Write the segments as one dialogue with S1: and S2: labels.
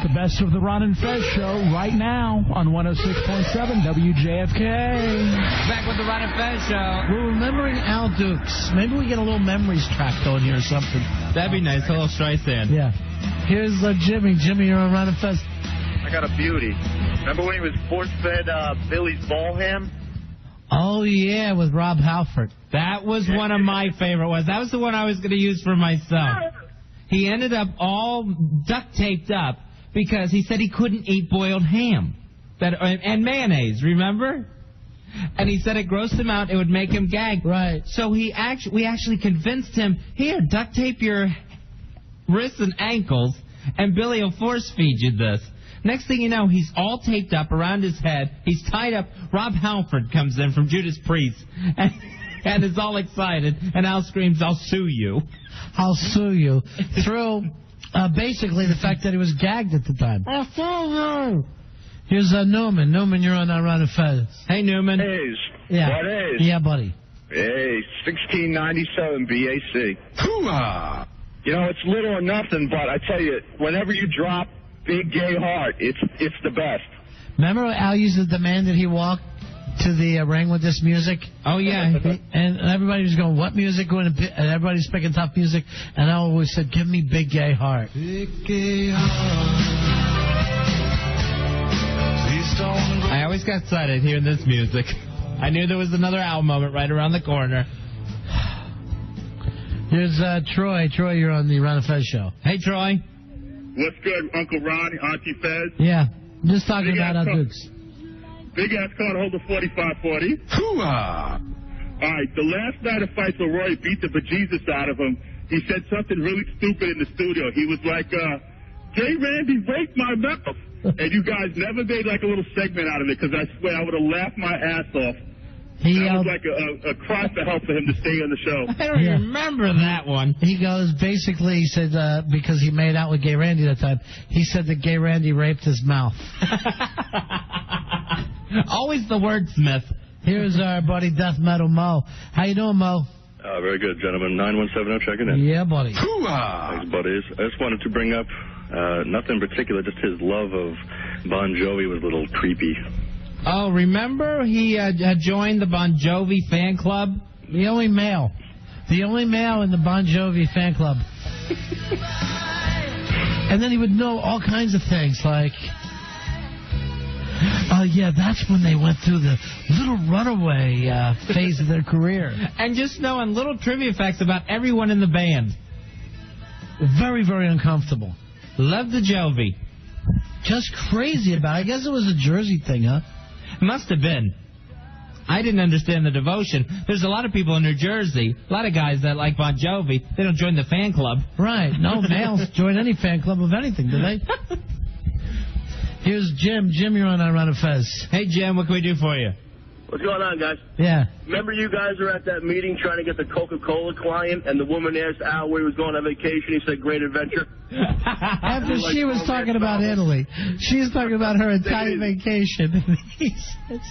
S1: the best of the Ron and Fez show right now on 106.7 WJFK.
S2: Back with the Ron and Fez show.
S3: We're remembering Al Dukes. Maybe we get a little memories track going here or something.
S2: That'd be nice. A little Streisand.
S3: Yeah. Here's Jimmy. Jimmy, you're on Ron and Fez.
S4: I got a beauty. Remember when he was force-fed Billy's ball ham?
S3: Oh, yeah, with Rob Halford.
S2: That was one of my favorite ones. That was the one I was going to use for myself. He ended up all duct taped up because he said he couldn't eat boiled ham and mayonnaise, remember? And he said it grossed him out. It would make him gag.
S3: Right.
S2: So we actually convinced him, here, duct tape your wrists and ankles, and Billy will force feed you this. Next thing you know, he's all taped up around his head. He's tied up. Rob Halford comes in from Judas Priest and is all excited. And Al screams, I'll sue you.
S3: I'll sue you. Through basically the fact that he was gagged at the time. I'll sue you. Here's Newman. Newman, you're on Ron and Fez.
S2: Hey, Newman.
S4: Hayes.
S3: Yeah.
S4: What is?
S3: Yeah, buddy.
S4: Hey, 1697 BAC. Hoo-ah! You know, it's little or nothing, but I tell you, whenever you drop Big Gay Heart, it's the best.
S3: Remember Al used to demand that he walk to the ring with this music?
S2: Oh, yeah.
S3: And everybody was going, what music? And everybody's picking tough music. And Al always said, give me Big Gay Heart. Big Gay Heart.
S2: I always got excited hearing this music. I knew there was another Al moment right around the corner.
S3: Here's Troy. Troy, you're on the Ron and Fez show.
S2: Hey, Troy.
S4: What's good, Uncle Ron, Auntie Fez?
S3: Yeah, just talking about Al Dukes.
S4: Big ass car to hold a 45-40. Hoo-ah! All right, the last night of fights where Roy beat the bejesus out of him, he said something really stupid in the studio. He was like, Jay Randy raped my mouth. And you guys never made like a little segment out of it, because I swear I would have laughed my ass off. That was like a cry for help for him to stay on the show.
S2: I don't remember that one.
S3: He goes, basically, he said, because he made out with Gay Randy that time, he said that Gay Randy raped his mouth.
S2: Always the wordsmith.
S3: Here's our buddy Death Metal Mo. How you doing, Mo?
S5: Very good, gentlemen. 9170 checking in.
S3: Yeah, buddy.
S5: Hoo-ah! Thanks, buddies. I just wanted to bring up, nothing in particular, just his love of Bon Jovi was a little creepy.
S2: Oh, remember he joined the Bon Jovi fan club?
S3: The only male in the Bon Jovi fan club. And then he would know all kinds of things like, yeah, that's when they went through the little runaway phase of their career.
S2: And just knowing little trivia facts about everyone in the band.
S3: Very, very uncomfortable.
S2: Love the Jovi.
S3: Just crazy about it. I guess it was a Jersey thing, huh?
S2: Must have been. I didn't understand the devotion. There's a lot of people in New Jersey, a lot of guys that like Bon Jovi. They don't join the fan club.
S3: Right. No males join any fan club of anything, do they? Here's Jim. Jim, you're on Ron and Fez.
S2: Hey, Jim, what can we do for you?
S4: What's going on, guys?
S3: Yeah.
S4: Remember you guys were at that meeting trying to get the Coca-Cola client, and the woman asked Al where he was going on vacation. He said, great adventure.
S3: After she was talking about Italy. She's talking about her Italian vacation. He says,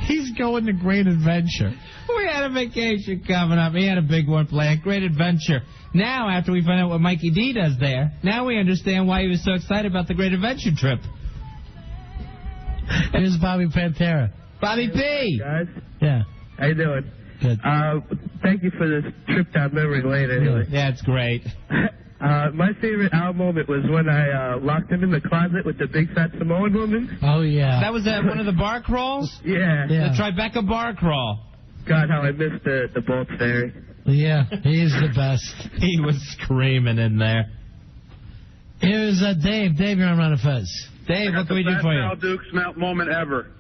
S3: he's going to Great Adventure.
S2: We had a vacation coming up. He had a big one planned. Great Adventure. Now, after we find out what Mikey D does there, now we understand why he was so excited about the Great Adventure trip.
S3: Here's Bobby Pantera.
S2: Bobby P.
S6: Guys,
S3: Yeah.
S6: how you doing?
S3: Good.
S6: Thank you for this trip down memory lane anyway.
S2: Yeah, it's great.
S6: My favorite Al moment was when I locked him in the closet with the big fat Samoan woman.
S3: Oh, yeah.
S2: That was at one of the bar crawls?
S6: Yeah.
S2: The Tribeca bar crawl.
S6: God, how I missed the Bolt Fairy.
S3: Yeah, he's the best.
S2: He was screaming in there.
S3: Here's Dave. Dave, you're on Ron and Fez.
S2: Dave, what can we do for you?
S4: Al Dukes moment ever.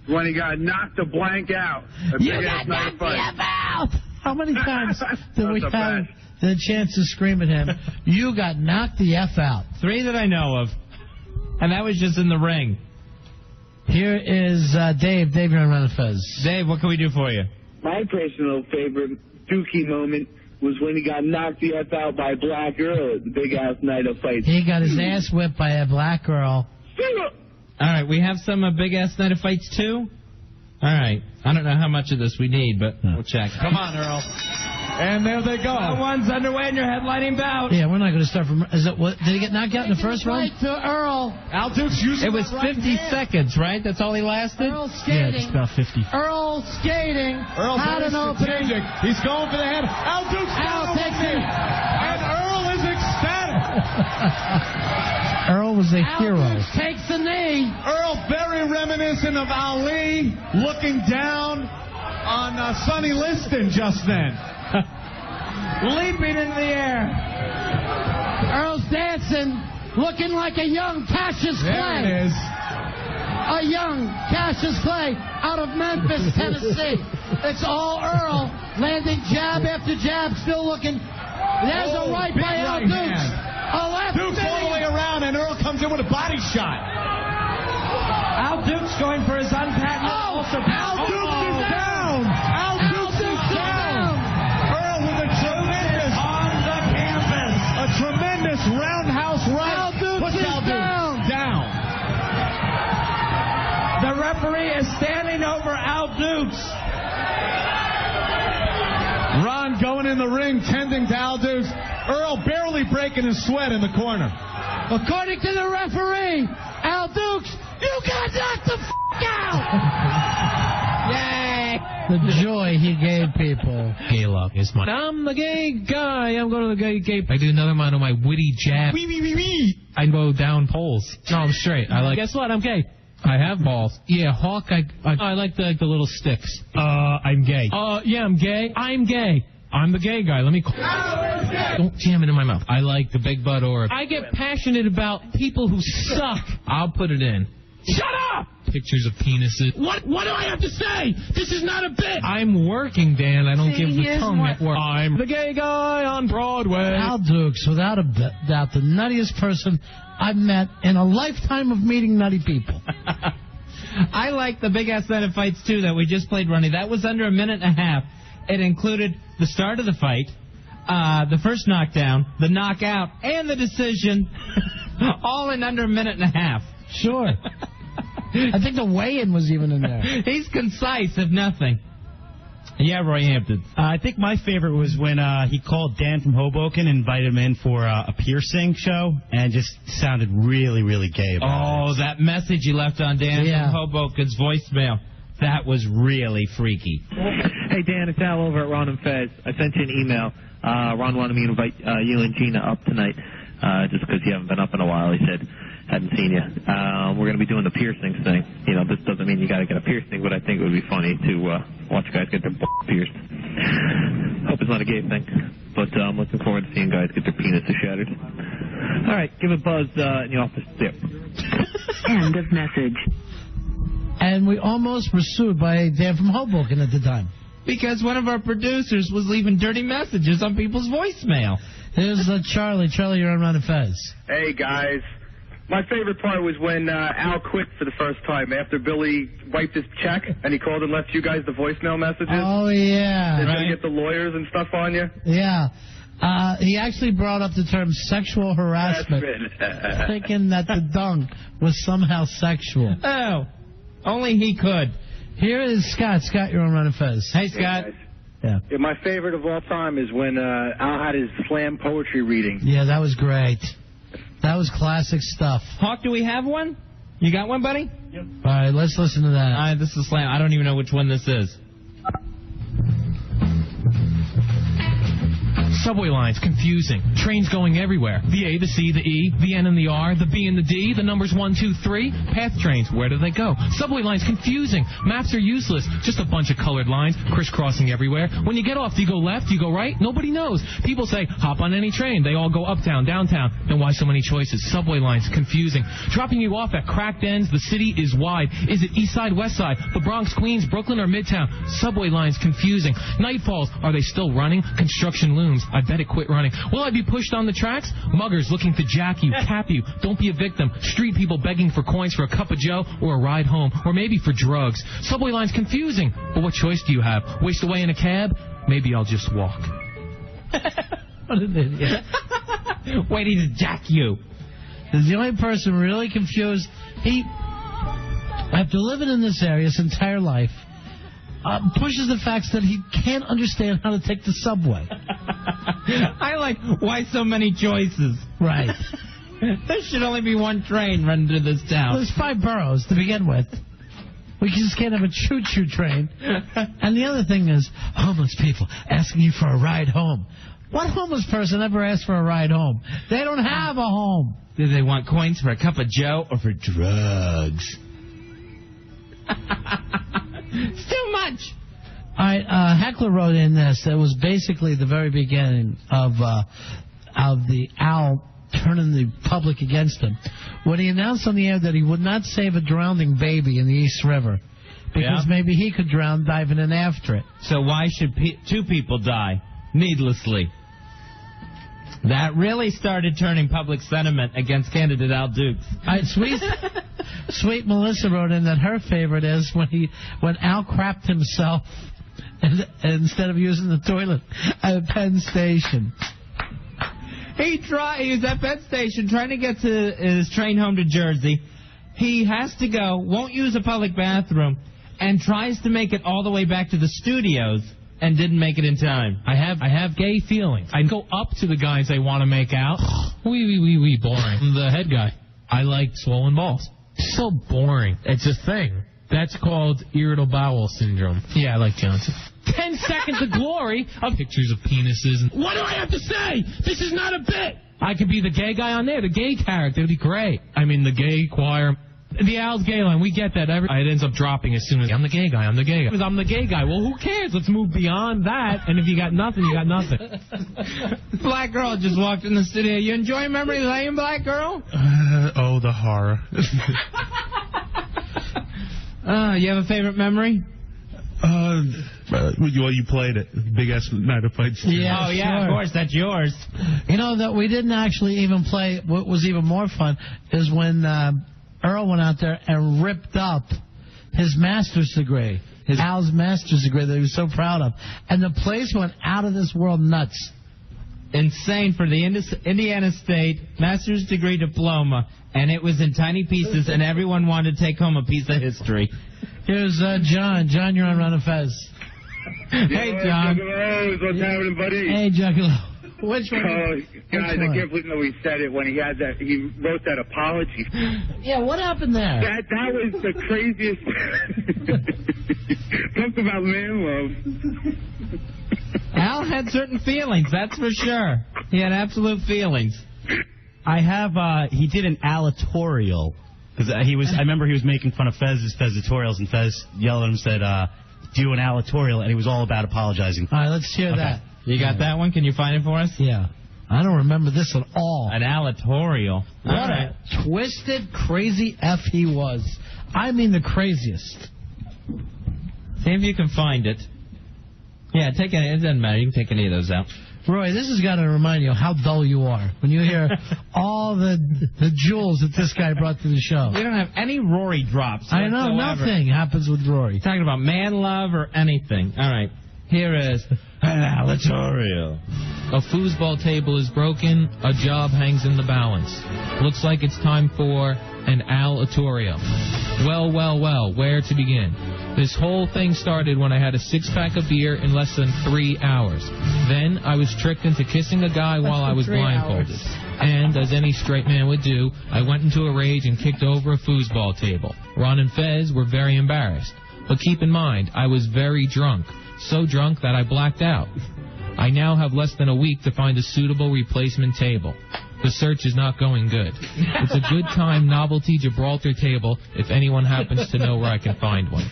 S4: When he got knocked the blank out.
S3: You got knocked the F out! How many times did we have the chance to scream at him, you got knocked the F out?
S2: 3 that I know of. And that was just in the ring.
S3: Here is Dave. Dave, you're on Ron and Fez.
S2: Dave, what can we do for you?
S7: My personal favorite Dookie moment was when he got knocked the F out by a black girl at the big-ass night of fights.
S3: He got his ass whipped by a black girl.
S2: All right, we have some big-ass night of fights, too? All right. I don't know how much of this we need, but we'll check. Come on, Earl.
S1: And there they go.
S2: Round one's underway in your headlining bout.
S3: Yeah, we're not going to start from... Is it, what, did he get knocked out in the first round?
S8: Right to Earl.
S1: Al Dukes using
S2: It was 50 seconds, right? That's all he lasted?
S8: Earl
S1: Yeah,
S8: skating.
S1: just about 50.
S8: Earl skating.
S1: Earl's
S8: Had an
S1: very
S8: opening.
S1: strategic. He's going for the head. Al Dukes
S8: Al takes it.
S1: And Earl is ecstatic.
S3: Earl was a hero.
S8: Al Dukes takes the knee.
S1: Earl very reminiscent of Ali looking down on Sonny Liston just then.
S2: Leaping in the air.
S8: Earl's dancing, looking like a young Cassius Clay.
S1: There it is.
S8: A young Cassius Clay out of Memphis, Tennessee. It's all Earl, landing jab after jab, still looking. There's a right by Al Dukes. A left.
S1: Dukes all the way around, and Earl comes in with a body shot.
S2: Al Dukes going for his unpatented ulcer.
S1: Al Dukes is down. Al Dukes is down. Earl with a tremendous
S2: On the canvas.
S1: a tremendous roundhouse right.
S8: Al Dukes
S1: Puts
S8: is
S1: Al Dukes down.
S2: The referee is standing over Al Dukes.
S1: Ron going in the ring, tending to Al Dukes. Earl barely breaking his sweat in the corner.
S8: According to the referee, Al Dukes, you got knocked the out.
S2: Yay!
S3: The joy he gave people.
S9: Gay love is mine. I'm the gay guy. I'm going to the gay. I do another one on my witty jab. I go down poles. No, I'm straight. I like. Guess what? I'm gay. I have balls. Yeah, Hawk. I like the little sticks. I'm gay. Yeah, I'm gay. I'm gay. I'm the gay guy. Let me. Don't jam it in my mouth. I like the big butt or. I get passionate about people who suck. I'll put it in. Shut up! Pictures of penises. What do I have to say? This is not a bit. I'm working, Dan. I don't give the tongue at work. I'm the gay guy on Broadway.
S3: Al Dukes, without a doubt, the nuttiest person I've met in a lifetime of meeting nutty people.
S2: I like the big-ass night of fights, too, that we just played, Ronnie. That was under a minute and a half. It included the start of the fight, the first knockdown, the knockout, and the decision, all in under a minute and a half.
S3: Sure. I think the weigh-in was even in there.
S2: He's concise, if nothing. Yeah, Roy Hampton.
S10: I think my favorite was when he called Dan from Hoboken and invited him in for a piercing show and just sounded really, really gay about it.
S2: That message he left on Dan from Hoboken's voicemail. That was really freaky.
S6: Hey, Dan, it's Al over at Ron and Fez. I sent you an email. Ron wanted me to invite you and Gina up tonight just because you haven't been up in a while. He said, hadn't seen you. We're going to be doing the piercings thing. You know, this doesn't mean you got to get a piercing, but I think it would be funny to watch guys get their pierced. Hope it's not a gay thing, but I'm looking forward to seeing guys get their penises shattered. All right, give a buzz in the office. There.
S11: End of message.
S3: And we almost were sued by Dan from Hoboken at the time.
S2: Because one of our producers was leaving dirty messages on people's voicemail.
S3: Here's Charlie. Charlie, you're on Ron and Fez.
S12: Hey, guys. My favorite part was when Al quit for the first time after Billy wiped his check and he called and left you guys the voicemail messages.
S3: Oh, yeah.
S12: They're going to get the lawyers and stuff on you.
S3: Yeah. He actually brought up the term sexual harassment, thinking that the dunk was somehow sexual.
S2: Oh, only he could.
S3: Here is Scott. Scott, you're on Ron and Fez.
S2: Hey, Scott.
S3: Yeah.
S12: My favorite of all time is when Al had his slam poetry reading.
S3: Yeah, that was great. That was classic stuff.
S2: Hawk, do we have one? You got one, buddy?
S3: Yep. All right, let's listen to that.
S2: All right, this is slam. I don't even know which one this is.
S9: Subway lines, confusing. Trains going everywhere. The A, the C, the E, the N and the R, the B and the D, the numbers 1, 2, 3. Path trains, where do they go? Subway lines, confusing. Maps are useless. Just a bunch of colored lines, crisscrossing everywhere. When you get off, do you go left? Do you go right? Nobody knows. People say, hop on any train. They all go uptown, downtown. Then why so many choices? Subway lines, confusing. Dropping you off at cracked ends. The city is wide. Is it east side, west side? The Bronx, Queens, Brooklyn, or Midtown? Subway lines, confusing. Night falls. Are they still running? Construction looms. I bet it quit running. Will I be pushed on the tracks? Muggers looking to jack you, cap you. Don't be a victim. Street people begging for coins for a cup of joe or a ride home, or maybe for drugs. Subway lines confusing. But what choice do you have? Waste away in a cab? Maybe I'll just walk.
S3: What an idiot.
S2: Waiting to jack you.
S3: Is the only person really confused. After living in this area his entire life, pushes the facts that he can't understand how to take the subway.
S2: I like, why so many choices?
S3: Right.
S2: There should only be one train running through this town.
S3: There's 5 boroughs to begin with. We just can't have a choo-choo train. And the other thing is homeless people asking you for a ride home. What homeless person ever asked for a ride home? They don't have a home.
S2: Do they want coins for a cup of joe or for drugs? It's too much.
S3: All right, Heckler wrote in this. It was basically the very beginning of the Al turning the public against him when he announced on the air that he would not save a drowning baby in the East River because maybe he could drown diving in after it.
S2: So why should 2 people die needlessly? That really started turning public sentiment against candidate Al Dukes.
S3: All right, sweet Melissa wrote in that her favorite is when Al crapped himself and instead of using the toilet at Penn Station.
S2: He was at Penn Station trying to get to his train home to Jersey. He has to go, won't use a public bathroom, and tries to make it all the way back to the studios and didn't make it in time.
S9: I have gay feelings. I go up to the guys I want to make out. Wee, boring. The head guy. I like swollen balls. So boring. It's a thing. That's called irritable bowel syndrome. Yeah, I like Johnson. 10 seconds of glory of pictures of penises. And what do I have to say? This is not a bit. I could be the gay guy on there, the gay character. It would be great. I mean, the gay choir. The Al's gay line, we get that. It ends up dropping as soon as I'm the gay guy. I'm the gay guy. Well, who cares? Let's move beyond that. And if you got nothing, you got nothing.
S2: Black girl just walked in the studio. You enjoy memory lane, black girl?
S13: Oh, the horror.
S2: You have a favorite memory?
S13: You played it. Big ass Night of Fights.
S2: Yeah, sure. Of course, that's yours.
S3: You know, that we didn't actually even play. What was even more fun is when Earl went out there and ripped up his master's degree, Al's master's degree that he was so proud of. And the place went out of this world nuts.
S2: Insane for the Indiana State master's degree diploma, and it was in tiny pieces, and everyone wanted to take home a piece of history.
S3: Here's John. John, you're on Ron Fez.
S2: Hey, John.
S4: What's happening, buddy?
S3: Hey, Juggalo. Which one?
S4: Guys, I can't believe he said it when he wrote that apology.
S3: Yeah, what happened there?
S4: That was the craziest. Talk about man love.
S2: Al had certain feelings, that's for sure. He had absolute feelings.
S10: He did an aleatorial. Because I remember he was making fun of Fez's Fezatorials, and Fez yelled at him and said, do an aleatorial, and he was all about apologizing.
S3: All right, let's hear that.
S2: You got that one? Can you find it for us?
S3: Yeah. I don't remember this at all.
S2: An aleatorial.
S3: What a twisted, crazy F he was. I mean the craziest.
S2: See if you can find it. Yeah, it doesn't matter. You can take any of those out.
S3: Roy, this has got to remind you how dull you are when you hear all the jewels that this guy brought to the show.
S2: We don't have any Rory drops whatsoever.
S3: I know, nothing happens with Rory.
S2: Talking about man love or anything. All right, here is an aleatorial.
S9: A foosball table is broken. A job hangs in the balance. Looks like it's time for an aleatorial. Well, where to begin? This whole thing started when I had a 6-pack of beer in less than 3 hours. Then I was tricked into kissing a guy while I was blindfolded. And, as any straight man would do, I went into a rage and kicked over a foosball table. Ron and Fez were very embarrassed. But keep in mind, I was very drunk. So drunk that I blacked out. I now have less than a week to find a suitable replacement table. The search is not going good. It's a good time novelty Gibraltar table if anyone happens to know where I can find one.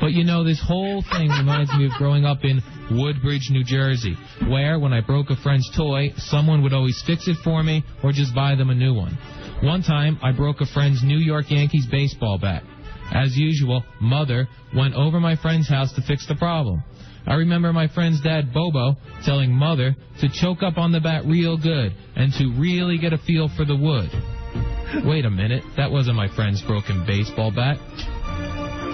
S9: But you know, this whole thing reminds me of growing up in Woodbridge, New Jersey, where when I broke a friend's toy, someone would always fix it for me or just buy them a new one. One time, I broke a friend's New York Yankees baseball bat. As usual, Mother went over my friend's house to fix the problem. I remember my friend's dad, Bobo, telling Mother to choke up on the bat real good and to really get a feel for the wood. Wait a minute, that wasn't my friend's broken baseball bat.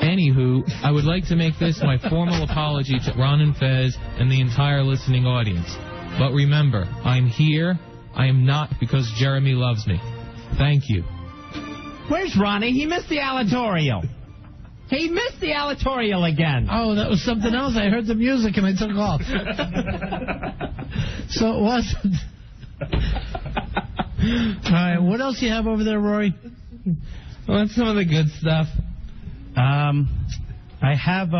S9: Anywho, I would like to make this my formal apology to Ron and Fez and the entire listening audience. But remember, I'm here. I am not because Jeremy loves me. Thank you.
S2: Where's Ronnie? He missed the aleatorial. He missed the aleatorial again.
S3: Oh, that was something else. I heard the music and I took off. So it wasn't. All right, what else do you have over there, Rory?
S2: What's some of the good stuff?
S10: I have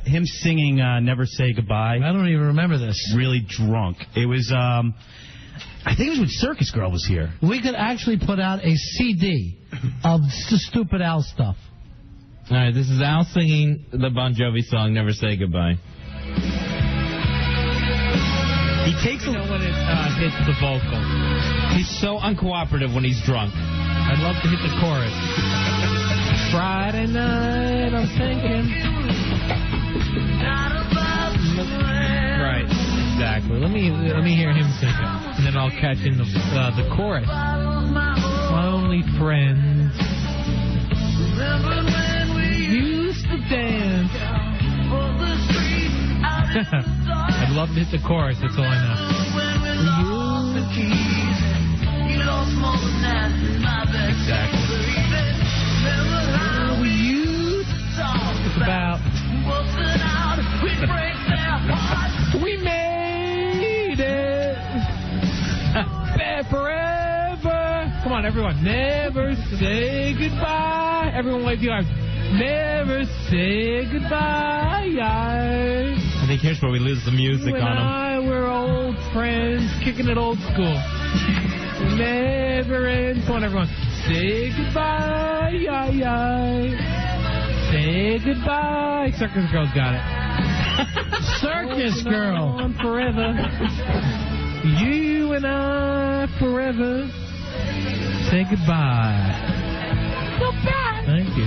S10: him singing "Never Say Goodbye."
S3: I don't even remember this.
S10: Really drunk. It was I think it was when Circus Girl was here.
S3: We could actually put out a CD of Stupid Al stuff.
S2: All right, this is Al singing the Bon Jovi song "Never Say Goodbye."
S9: He takes when it hits the vocal.
S2: He's so uncooperative when he's drunk.
S9: I'd love to hit the chorus. Friday night, I'm thinking. Right, exactly. Let me hear him sing it, and then I'll catch in the chorus. My only friends. Remember when we used to dance? I'd love to hit the chorus. That's all I know. Exactly. We used to talk about. We made it. Bad forever. Come on, everyone. Never say goodbye. Everyone wave your arms. Never say goodbye.
S2: I think here's where we lose the music on him.
S9: We're old friends, kicking it old school. Never ends. Come on, everyone. Say goodbye. Say goodbye. Circus Girl's got it.
S3: Circus Girl.
S9: On forever. You and I forever. Say goodbye. Goodbye. Thank you.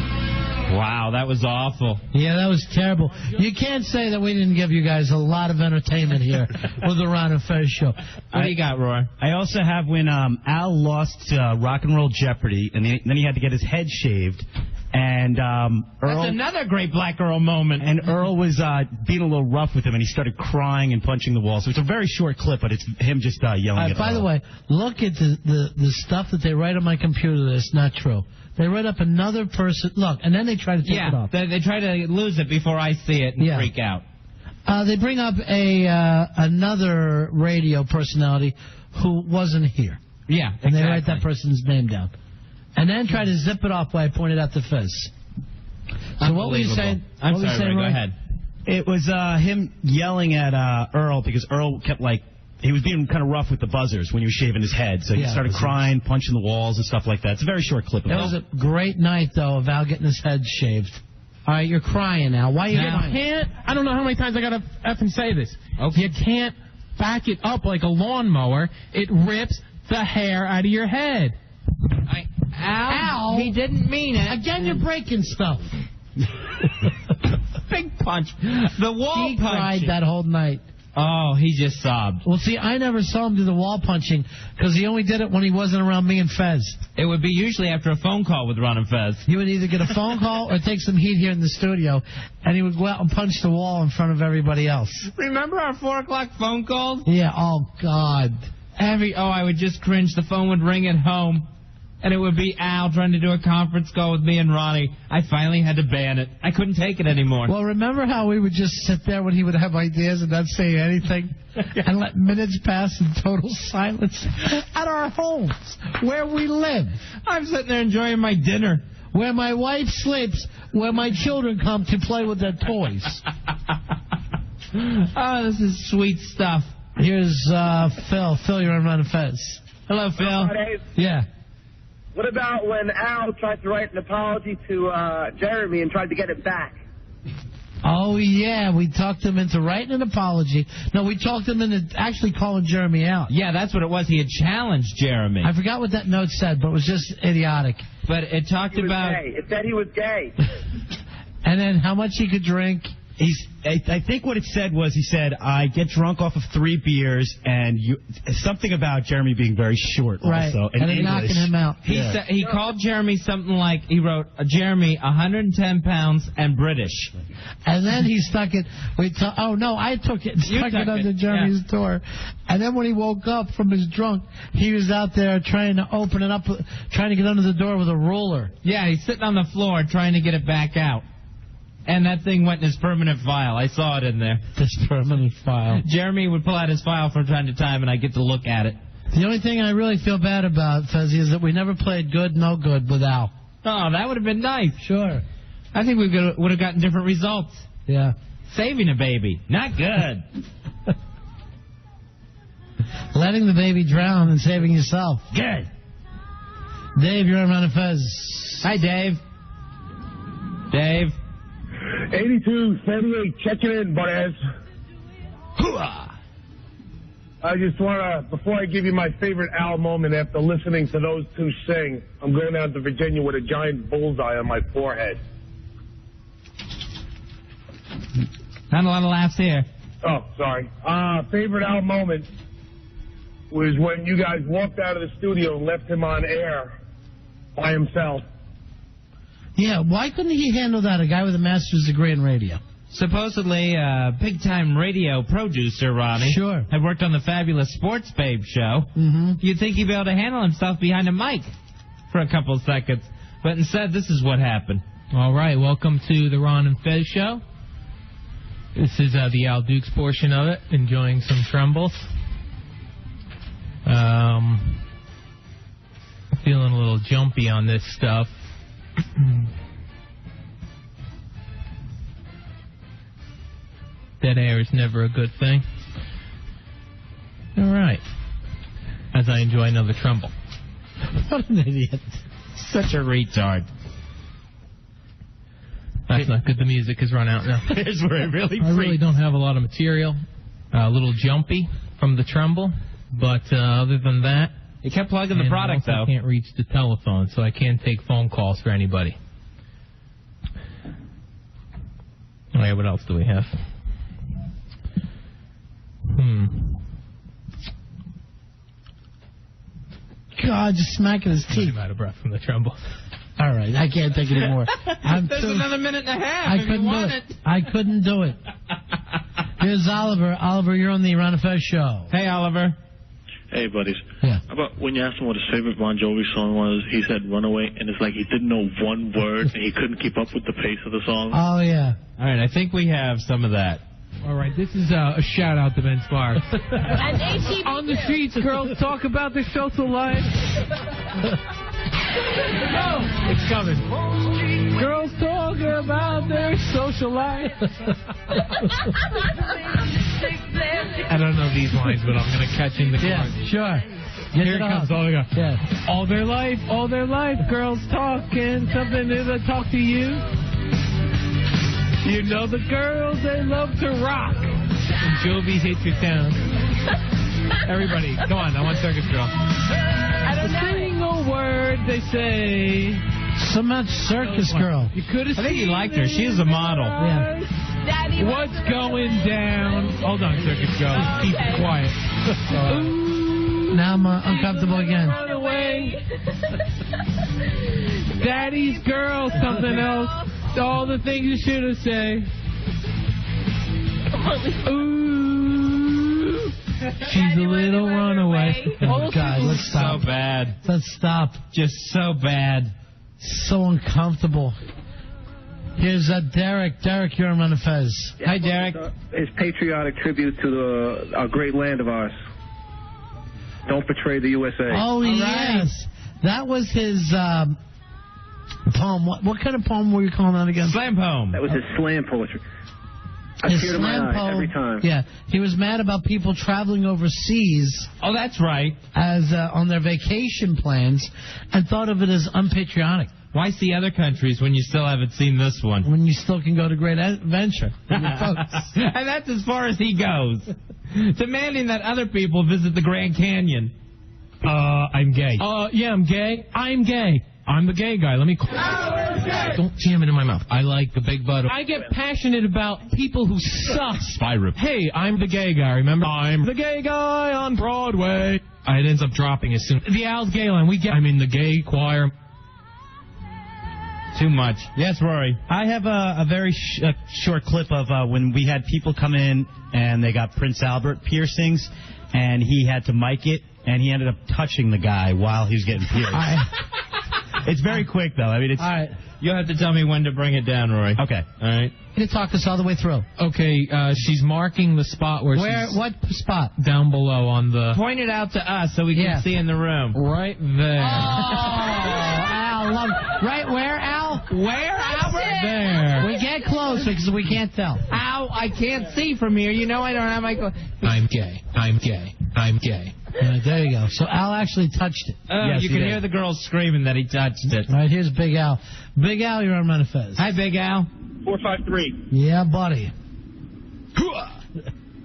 S2: Wow, that was awful.
S3: Yeah, that was terrible. You can't say that we didn't give you guys a lot of entertainment here with the Ron and Fez show.
S2: What do you got, Roy?
S10: I also have when Al lost Rock and Roll Jeopardy, and then he had to get his head shaved. And Earl...
S2: That's another great Black Earl moment.
S10: And Earl was being a little rough with him, and he started crying and punching the wall. So it's a very short clip, but it's him just yelling at
S3: By
S10: Earl.
S3: the way, look at the stuff that they write on my computer that's not true. They write up another person. Look, and then they try to take it off.
S2: They try to lose it before I see it and freak out.
S3: They bring up another radio personality who wasn't here.
S2: Yeah,
S3: and they write that person's name down. And then try to zip it off while I pointed out the Fez. So what were you saying?
S2: I'm sorry, Ray, go ahead.
S10: It was him yelling at Earl because Earl kept he was being kind of rough with the buzzers when he was shaving his head. So he started crying, punching the walls and stuff like that. It's a very short clip.
S3: It was a great night, though, of Al getting his head shaved. All right, you're crying now. Why are you crying?
S9: I don't know how many times I got to effing say this. Okay. You can't back it up like a lawnmower. It rips the hair out of your head.
S2: Al, he didn't mean it.
S3: Again, you're breaking stuff.
S2: Big punch. The wall
S3: He
S2: punch.
S3: cried that whole night.
S2: Oh, he just sobbed.
S3: Well, see, I never saw him do the wall punching because he only did it when he wasn't around me and Fez.
S2: It would be usually after a phone call with Ron and Fez.
S3: He would either get a phone call or take some heat here in the studio, and he would go out and punch the wall in front of everybody else.
S2: Remember our 4 o'clock phone calls?
S3: Yeah, oh, God.
S2: I would just cringe. The phone would ring at home, and it would be Al trying to do a conference call with me and Ronnie. I finally had to ban it. I couldn't take it anymore.
S3: Well, remember how we would just sit there when he would have ideas and not say anything and let minutes pass in total silence at our homes where we live?
S2: I'm sitting there enjoying my dinner.
S3: Where my wife sleeps, where my children come to play with their toys.
S2: Oh, this is sweet stuff.
S3: Here's Phil. Phil, you're on Ron and Fez.
S2: Hello, Phil.
S14: Hello, Dave.
S3: Yeah.
S14: What about when Al tried to write an apology to Jeremy and tried to get it back?
S3: Oh, yeah. We talked him into writing an apology. No, we talked him into actually calling Jeremy out.
S2: Yeah, that's what it was. He had challenged Jeremy.
S3: I forgot what that note said, but it was just idiotic.
S2: But it talked about...
S14: Gay. It said he was gay.
S3: And then how much he could drink.
S10: I think what it said was he said, I get drunk off of 3 beers, and something about Jeremy being very short
S3: right.
S10: also.
S3: And then knocking him out.
S2: He He called Jeremy something like, he wrote, Jeremy, 110 pounds and British.
S3: And then he stuck it. I took it. Stuck it under Jeremy's door. And then when he woke up from his drunk, he was out there trying to open it up, trying to get under the door with a ruler.
S2: Yeah, he's sitting on the floor trying to get it back out. And that thing went in his permanent file. I saw it in there.
S3: This permanent file.
S2: Jeremy would pull out his file from time to time, and I get to look at it.
S3: The only thing I really feel bad about, Fezzy, is that we never played Good, No Good with Al.
S2: Oh, that would have been nice.
S3: Sure.
S2: I think we would have gotten different results.
S3: Yeah.
S2: Saving a baby. Not good.
S3: Letting the baby drown and saving yourself.
S2: Good.
S3: Dave, you're on Ron Fez.
S2: Hi, Dave. Dave.
S15: 82-78, checking in, buddies.
S2: Hooah!
S15: I just want to, before I give you my favorite Al moment after listening to those two sing, I'm going down to Virginia with a giant bullseye on my forehead.
S2: Not a lot of laughs here.
S15: Oh, sorry. Favorite Al moment was when you guys walked out of the studio and left him on air by himself.
S3: Yeah, why couldn't he handle that, a guy with a master's degree in radio?
S2: Supposedly a big-time radio producer, Ronnie.
S3: Sure.
S2: Had worked on the Fabulous Sports Babe show.
S3: Mm-hmm.
S2: You'd think he'd be able to handle himself behind a mic for a couple of seconds. But instead, this is what happened.
S9: All right, welcome to the Ron and Fez show. This is the Al Dukes portion of it, enjoying some trembles. Feeling a little jumpy on this stuff. Dead air is never a good thing. All right. As I enjoy another tremble.
S3: What an idiot.
S2: Such a retard.
S9: That's not good. The music has run out now.
S2: Here's where it really
S9: I really don't have a lot of material. A little jumpy from the tremble. But other than that...
S2: You kept plugging the product, though.
S9: I can't reach the telephone, so I can't take phone calls for anybody. All right, what else do we have?
S3: God, just smacking his teeth.
S9: I'm out of breath from the tremble.
S3: All right, I can't take it anymore.
S2: There's another minute and a half if you want it.
S3: I couldn't do it. Here's Oliver. Oliver, you're on the Ron Fez show.
S2: Hey, Oliver.
S5: Hey, buddies.
S3: Yeah.
S5: How about when you asked him what his favorite Bon Jovi song was, he said Runaway, and it's like he didn't know one word, and he couldn't keep up with the pace of the song.
S3: Oh, yeah.
S2: All right, I think we have some of that.
S9: All right, this is a shout-out to Ben Sparks.
S16: And
S9: On the streets, girls talk about their social life. It's coming. Girls talk about their social life. I don't know these lines, but I'm going to catch in the car.
S3: Yeah, sure.
S9: Here it comes. All they go.
S3: Yeah.
S9: All their life, girls talking something to talk to you. You know the girls, they love to rock. And Jovi hates your town. Everybody, come on, I want Circus Girl.
S16: I don't know.
S9: Single word they say.
S3: So much Circus Girl.
S9: You could have.
S2: I think he liked her. She is a model.
S3: Yeah.
S16: Daddy,
S9: what's going down? Hold on, Circus Girl.
S16: Oh,
S9: Keep
S16: okay.
S9: quiet.
S3: Now I'm uncomfortable again.
S9: Run away. Daddy's girl, something else. All the things you should have said. Ooh, she's a little runaway.
S3: Oh, God, let's stop.
S2: So bad.
S3: Let's stop.
S2: Just so bad.
S3: So uncomfortable. Here's Derek. Derek, you're on Ron Fez.
S2: Hi, Derek.
S12: His patriotic tribute to our great land of ours. Don't betray the USA.
S3: Oh, yes. That was his poem. What kind of poem were you calling that again?
S2: Slam poem.
S12: That was his slam poetry. I
S3: His
S12: tear to my
S3: slam
S12: eye
S3: poem.
S12: every time.
S3: Yeah. He was mad about people traveling overseas.
S2: Oh, that's right.
S3: As on their vacation plans, and thought of it as unpatriotic.
S2: Why see other countries when you still haven't seen this one?
S3: When you still can go to Great Adventure with your folks.
S2: And that's as far as he goes. Demanding that other people visit the Grand Canyon.
S9: I'm gay. Yeah, I'm gay. I'm gay. I'm the gay guy. Let me... Don't jam it in my mouth. I like the big butt. I get passionate about people who suck.
S2: Spyroom.
S9: Hey, I'm the gay guy, remember? I'm the gay guy on Broadway. It ends up dropping as soon. The Al's Gay line, the gay choir.
S2: Too much. Yes, Rory.
S10: I have a very short clip of when we had people come in and they got Prince Albert piercings, and he had to mic it, and he ended up touching the guy while he was getting pierced. It's very quick, though. I mean, it's...
S3: All right.
S2: You'll have to tell me when to bring it down, Rory.
S10: Okay.
S2: All right.
S3: You talk us all the way through.
S9: Okay, she's marking the spot where she's...
S3: What spot?
S9: Down below on the...
S2: Point it out to us so we can see in the room.
S9: Right there.
S3: Al, right where, Al?
S2: Where, Albert?
S9: There.
S3: We get close because we can't tell.
S2: Al, I can't see from here. You know I don't have my...
S9: I'm gay. I'm gay. I'm gay.
S3: There you go. So Al actually touched it.
S2: Yes, you can hear the girls screaming that he touched it.
S3: All right, here's Big Al. Big Al, you're on Ron and Fez.
S2: Hi, Big Al.
S14: 453.
S3: Yeah, buddy.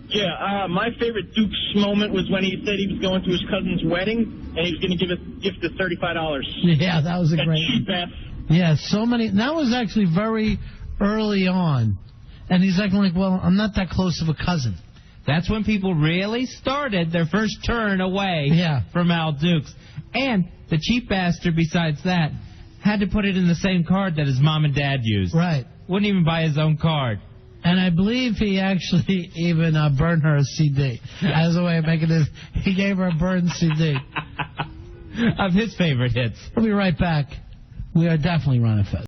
S14: Yeah, my favorite Dukes moment was when he said he was going to his cousin's wedding and he was going to give a gift of $35.
S3: Yeah, that was a great
S14: cheap ass.
S3: Yeah, so many. That was actually very early on. And he's acting like, well, I'm not that close of a cousin.
S2: That's when people really started their first turn away from Al Dukes. And the cheap bastard, besides that, had to put it in the same card that his mom and dad used.
S3: Right.
S2: Wouldn't even buy his own card.
S3: And I believe he actually even burned her a CD. As a way of making this, he gave her a burned CD.
S2: Of his favorite hits.
S3: We'll be right back. We are definitely Ron and Fez.